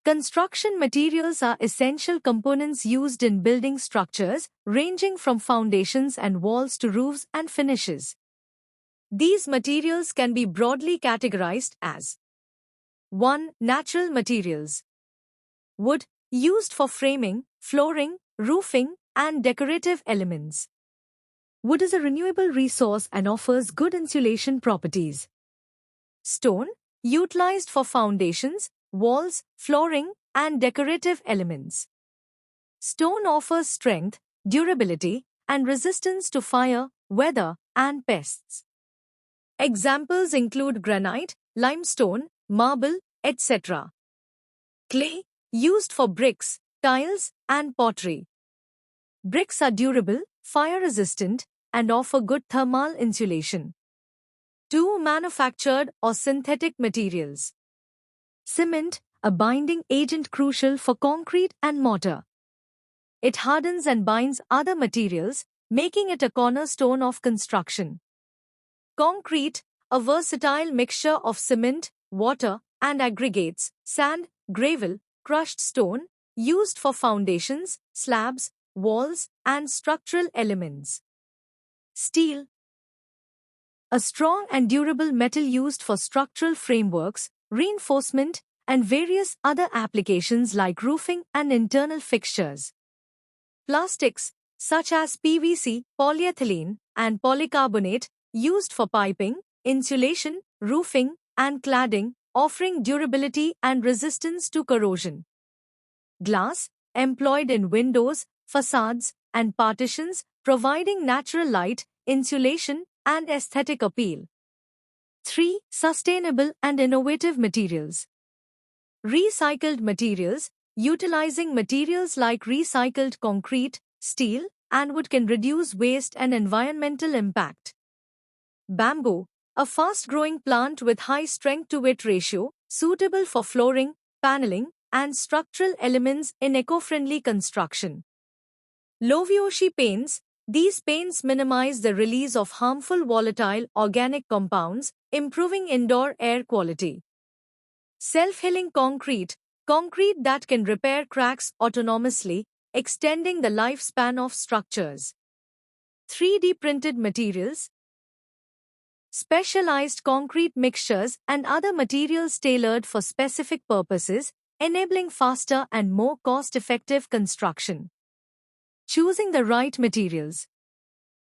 Construction materials are essential components used in building structures, ranging from foundations and walls to roofs and finishes. These materials can be broadly categorized as 1. Natural materials. Wood, used for framing, flooring, roofing, and decorative elements. Wood is a renewable resource and offers good insulation properties. Stone, utilized for foundations, walls, flooring, and decorative elements. Stone offers strength, durability, and resistance to fire, weather, and pests. Examples include granite, limestone, marble, etc. Clay, used for bricks, tiles, and pottery. Bricks are durable, fire-resistant, and offer good thermal insulation. 2. Manufactured or synthetic materials. Cement, a binding agent crucial for concrete and mortar. It hardens and binds other materials, making it a cornerstone of construction. Concrete, a versatile mixture of cement, water, and aggregates, sand, gravel, crushed stone, used for foundations, slabs, walls, and structural elements. Steel, a strong and durable metal used for structural frameworks, reinforcement, and various other applications like roofing and internal fixtures. Plastics, such as PVC, polyethylene, and polycarbonate, used for piping, insulation, roofing, and cladding, offering durability and resistance to corrosion. Glass, employed in windows, facades, and partitions, providing natural light, insulation, and aesthetic appeal. 3. Sustainable and innovative materials. Recycled materials, utilizing materials like recycled concrete, steel, and wood can reduce waste and environmental impact. Bamboo, a fast-growing plant with high strength-to-weight ratio, suitable for flooring, paneling, and structural elements in eco-friendly construction. Low-VOC paints, these paints minimize the release of harmful volatile organic compounds, improving indoor air quality. Self-healing concrete, concrete that can repair cracks autonomously, extending the lifespan of structures. 3D printed materials, specialized concrete mixtures and other materials tailored for specific purposes, enabling faster and more cost-effective construction. Choosing the right materials.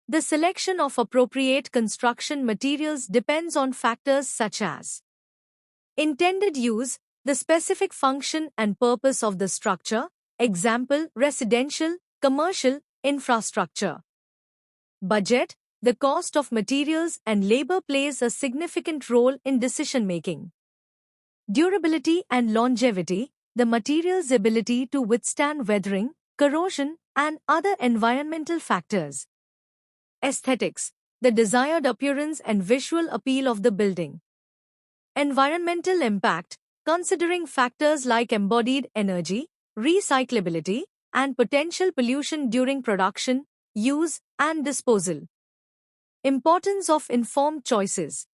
The selection of appropriate construction materials depends on factors such as intended use, the specific function and purpose of the structure, example, residential, commercial, infrastructure. Budget, the cost of materials and labor plays a significant role in decision-making. Durability and longevity, the material's ability to withstand weathering, corrosion, and other environmental factors. Aesthetics, the desired appearance and visual appeal of the building. Environmental impact, considering factors like embodied energy, recyclability, and potential pollution during production, use, and disposal. Importance of informed choices.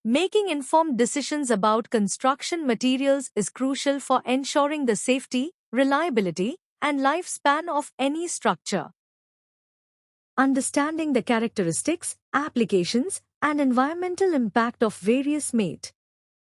Making informed decisions about construction materials is crucial for ensuring the safety, reliability, and lifespan of any structure. Understanding the characteristics, applications, and environmental impact of various